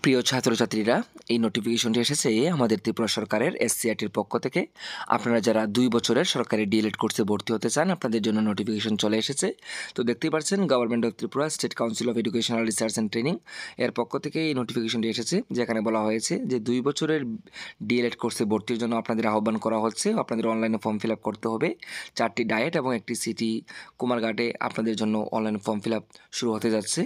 প্রিয় ছাত্রছাত্রীরা, এই নোটিফিকেশনটি এসেছে আমাদের ত্রিপুরা সরকারের এসসিআরটির পক্ষ থেকে। আপনারা যারা 2 বছরের সরকারি ডিএলএড কোর্সে ভর্তি হতে চান, আপনাদের জন্য নোটিফিকেশন চলে এসেছে। তো দেখতেই পাচ্ছেন, government of Tripura state council of educational research and training এর পক্ষ থেকে এই নোটিফিকেশনটি এসেছে, যেখানে বলা হয়েছে যে 2 বছরের ডিএলএড কোর্সে ভর্তির জন্য আপনাদের আহ্বান করা হচ্ছে। আপনাদের অনলাইনে ফর্ম ফিল আপ করতে হবে। 4টি ডায়েট এবং একটি সিটি কুমারঘাটে আপনাদের জন্য অনলাইন ফর্ম ফিল আপ শুরু হতে যাচ্ছে।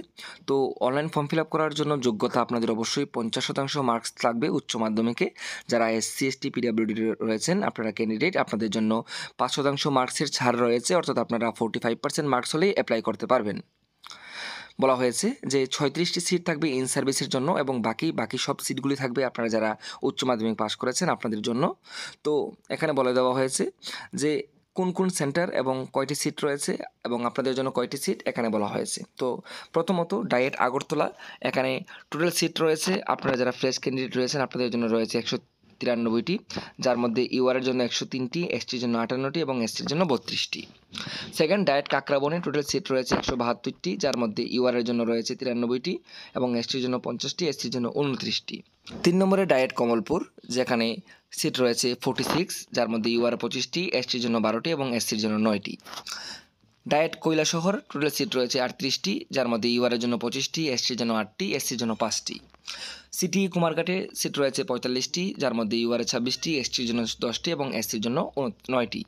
তো অনলাইন ফর্ম ফিল আপ করার জন্য যোগ্যতা আপনাদের অবশ্যই 50% মার্কস লাগবে উচ্চ মাধ্যমিকে। যারা এসসি এসটি পিডাব্লিউডি রয়েছেন, আপনারা ক্যান্ডিডেট, আপনাদের জন্য 5% মার্কসের ছাড় রয়েছে, অর্থাৎ আপনারা 45% মার্কস হলেই অ্যাপ্লাই করতে পারবেন। বলা হয়েছে যে 36টি সিট থাকবে ইন সার্ভিসের জন্য, এবং বাকি সব সিটগুলি থাকবে আপনারা যারা উচ্চ মাধ্যমিক পাস করেছেন আপনাদের জন্য। তো এখানে বলে দেওয়া হয়েছে যে কোন কোন সেন্টার এবং কয়টি সিট রয়েছে এবং আপনাদের জন্য কয়টি সিট এখানে বলা হয়েছে। তো প্রথমত ডায়েট আগরতলা, এখানে টোটাল সিট রয়েছে, আপনারা যারা ফ্রেশ ক্যান্ডিডেট রয়েছেন আপনাদের জন্য রয়েছে 193টি, যার মধ্যে ইউআরের জন্য 103টি, এসটির জন্য 58টি এবং এসটির জন্য 32টি। সেকেন্ড ডায়েট কাকরাবনে, টোটাল সিট রয়েছে 172টি, যার মধ্যে ইউআরের জন্য রয়েছে 93টি এবং এসটির জন্য 50টি, এসটির জন্য 29টি। 3 নম্বরে ডায়েট কমলপুর, যেখানে সিট রয়েছে 46, যার মধ্যে ইউআর 25টি, এসটির জন্য 12টি এবং এসটির জন্য 9টি। ডায়েট কৈলাসহর, টোটাল সিট রয়েছে 38টি, যার মধ্যে ইউআরের জন্য 25টি, এসটির জন্য 8টি, এসটির জন্য 5টি। সিটি কুমারঘাটে সিট রয়েছে 45টি, যার মধ্যে ইউআরে 26টি, এসটির জন্য 10টি এবং এসটির জন্য 9টি।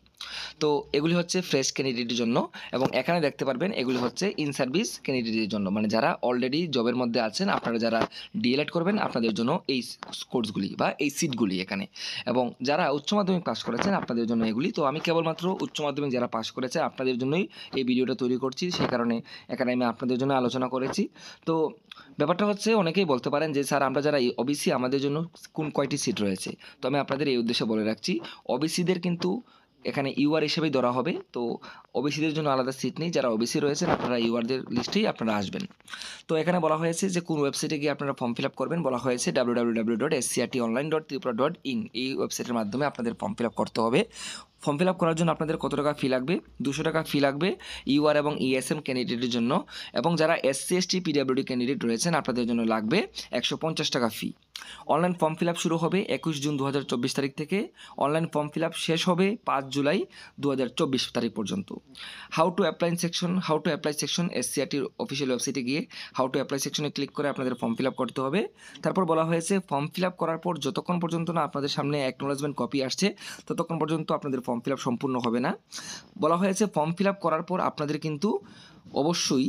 তো এগুলি হচ্ছে ফ্রেশ ক্যান্ডিডেটের জন্য, এবং এখানে দেখতে পারবেন এগুলি হচ্ছে ইন সার্ভিস ক্যান্ডিডেটের জন্য, মানে যারা অলরেডি জবের মধ্যে আছেন, আপনারা যারা ডিএলএড করবেন আপনাদের জন্য এই কোর্সগুলি বা এই সিটগুলি এখানে। এবং যারা উচ্চ মাধ্যমিক পাস করেছেন আপনাদের জন্য এগুলি। তো আমি কেবলমাত্র উচ্চ মাধ্যমিক যারা পাস করেছে আপনাদের জন্যই এই ভিডিওটা তৈরি করছি, সেই কারণে এখানে আমি আপনাদের জন্য আলোচনা করেছি। তো ব্যাপারটা হচ্ছে, অনেকেই বলতে পারেন যে স্যার আমরা যারা ওবিসি আমাদের জন্য কয়টি সিট রয়েছে। তো আমি আপনাদের এই উদ্দেশ্যে বলে রাখছি, ওবিসিদের কিন্তু এখানে ইউআর হিসেবেই ধরা হবে। তো ওবিসিদের জন্য আলাদা সিট নেই, যারা ওবিসি রয়েছেন আপনারা ইউআরদের লিস্টেই আপনারা আসবেন। তো এখানে বলা হয়েছে যে কোন ওয়েবসাইটে গিয়ে আপনারা ফর্ম ফিল আপ করবেন। বলা হয়েছে www.scrtonline.tripura.in, এই ওয়েবসাইটের মাধ্যমে আপনাদের ফর্ম ফিল আপ করতে হবে। ফর্ম ফিল আপ করার জন্য আপনাদের কত টাকা ফি লাগবে? 200 টাকা ফি লাগবে ইউআর এবং ইএসএম ক্যান্ডিডেটের জন্য, এবং যারা এসসি এসটি পিডাব্লিউডি ক্যান্ডিডেট রয়েছেন আপনাদের জন্য লাগবে 150 টাকা ফি। অনলাইন ফর্ম ফিল আপ শুরু হবে 21 জুন 2024 তারিখ থেকে। অনলাইন ফর্ম ফিল আপ শেষ হবে 5 জুলাই 2024 তারিখ পর্যন্ত। হাউ টু অ্যাপ্লাই সেকশন এসসিআরটির অফিসিয়াল ওয়েবসাইটে গিয়ে হাউ টু অ্যাপ্লাই সেকশনে ক্লিক করে আপনাদের ফর্ম ফিল আপ করতে হবে। তারপর বলা হয়েছে ফর্ম ফিল আপ করার পর যতক্ষণ পর্যন্ত না আপনাদের সামনে অ্যাকনোলেজমেন্ট কপি আসছে ততক্ষণ পর্যন্ত আপনাদের ফর্ম ফিল আপ সম্পূর্ণ হবে না। বলা হয়েছে ফর্ম ফিল আপ করার পর আপনাদের কিন্তু অবশ্যই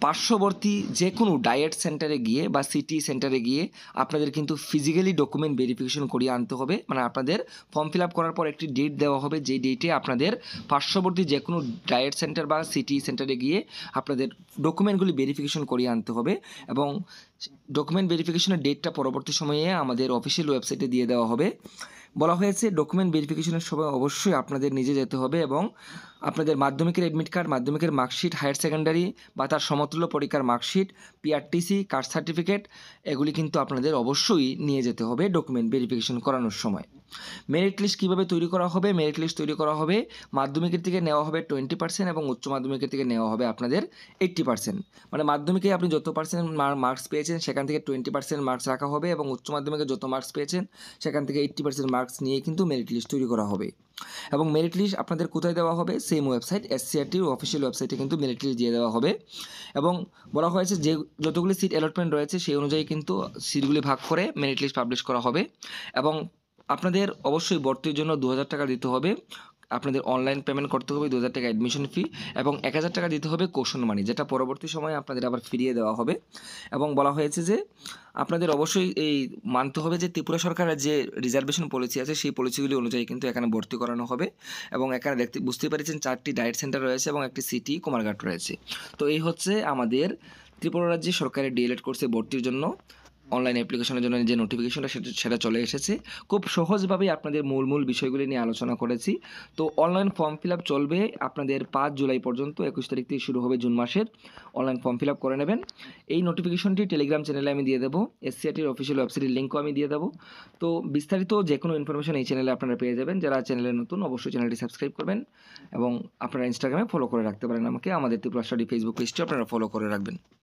পার্শ্ববর্তী যে কোনো ডায়েট সেন্টারে গিয়ে বা সিটি সেন্টারে গিয়ে আপনাদের কিন্তু ফিজিক্যালি ডকুমেন্ট ভেরিফিকেশন করিয়ে আনতে হবে। মানে আপনাদের ফর্ম ফিল আপ করার পর একটি ডেট দেওয়া হবে, যেই ডেটে আপনাদের পার্শ্ববর্তী যে কোনো ডায়েট সেন্টার বা সিটি সেন্টারে গিয়ে আপনাদের ডকুমেন্টগুলি ভেরিফিকেশন করিয়ে আনতে হবে, এবং ডকুমেন্ট ভেরিফিকেশনের ডেটটা পরবর্তী সময়ে আমাদের অফিসিয়াল ওয়েবসাইটে দিয়ে দেওয়া হবে। বলা হয়েছে ডকুমেন্ট ভেরিফিকেশনের সময় অবশ্যই আপনাদের নিজে যেতে হবে, এবং আপনাদের মাধ্যমিকের অ্যাডমিট কার্ড, মাধ্যমিকের মার্কশিট, হায়ার সেকেন্ডারি বা তার সমতুল্য পরীক্ষার মার্কশিট, পিআরটিসি, কাস্ট সার্টিফিকেট, এগুলি কিন্তু আপনাদের অবশ্যই নিয়ে যেতে হবে ডকুমেন্ট ভেরিফিকেশন করানোর সময়। মেরিট লিস্ট কীভাবে তৈরি করা হবে? মেরিট লিস্ট তৈরি করা হবে, মাধ্যমিকের থেকে নেওয়া হবে 20% এবং উচ্চ মাধ্যমিকের থেকে নেওয়া হবে আপনাদের 80%। মানে মাধ্যমিকে আপনি যত পার্সেন্ট মার্কস পেয়েছেন সেখান থেকে 20% মার্কস রাখা হবে, এবং উচ্চ মাধ্যমিকে যত মার্কস পেয়েছেন সেখান থেকে 80% মার্কস নিয়ে কিন্তু মেরিট লিস্ট তৈরি করা হবে। এবং মেরিট লিস্ট আপনাদের কোথায় দেওয়া হবে? সেম ওয়েবসাইট এসসিআরটির অফিসিয়াল ওয়েবসাইটে কিন্তু মেরিট লিস্ট দিয়ে দেওয়া হবে। এবং বলা হয়েছে যে যতগুলি সিট অ্যালটমেন্ট রয়েছে সেই অনুযায়ী কিন্তু সিটগুলি ভাগ করে মেরিট লিস্ট পাবলিশ করা হবে। এবং আপনাদের অবশ্যই ভর্তির জন্য 2000 টাকা দিতে হবে, আপনাদের অনলাইন পেমেন্ট করতে হবে 2000 টাকা অ্যাডমিশন ফি, এবং 1000 টাকা দিতে হবে কৌশল মানি, যেটা পরবর্তী সময়ে আপনাদের আবার ফিরিয়ে দেওয়া হবে। এবং বলা হয়েছে যে আপনাদের অবশ্যই এই মানতে হবে যে ত্রিপুরা সরকারের যে রিজার্ভেশন পলিসি আছে সেই পলিসিগুলি অনুযায়ী কিন্তু এখানে ভর্তি করানো হবে। এবং এখানে বুঝতেই পারছেন 4টি ডায়েট সেন্টার রয়েছে এবং একটি সিটি কুমারঘাট রয়েছে। তো এই হচ্ছে আমাদের ত্রিপুরা রাজ্যে সরকারি ডিএলএড কোর্সে ভর্তির জন্য অনলাইন অ্যাপ্লিকেশনের জন্য যে নোটিফিকেশনটা সেটা চলে এসেছে। খুব সহজভাবেই আপনাদের মূল বিষয়গুলি নিয়ে আলোচনা করেছি। তো অনলাইন ফর্ম ফিল আপ চলবে আপনাদের 5 জুলাই পর্যন্ত, 21 তারিখ থেকে শুরু হবে জুন মাসের। অনলাইন ফর্ম ফিল আপ করে নেবেন। এই নোটিফিকেশনটি টেলিগ্রাম চ্যানেলে আমি দিয়ে দেবো, এসসিআরটির অফিসিয়াল ওয়েবসাইটের লিঙ্কও আমি দিয়ে দেবো। তো বিস্তারিত যে কোনো ইনফরমেশন এই চ্যানেলে আপনারা পেয়ে যাবেন। যারা চ্যানেলে নতুন অবশ্যই চ্যানেলটি সাবস্ক্রাইব করবেন, এবং আপনারা ইনস্টাগ্রামে ফলো করে রাখতে পারেন আমাকে, আমাদের ত্রিপুরা স্টাডি ফেসবুক পেজটি আপনারা ফলো করে রাখবেন।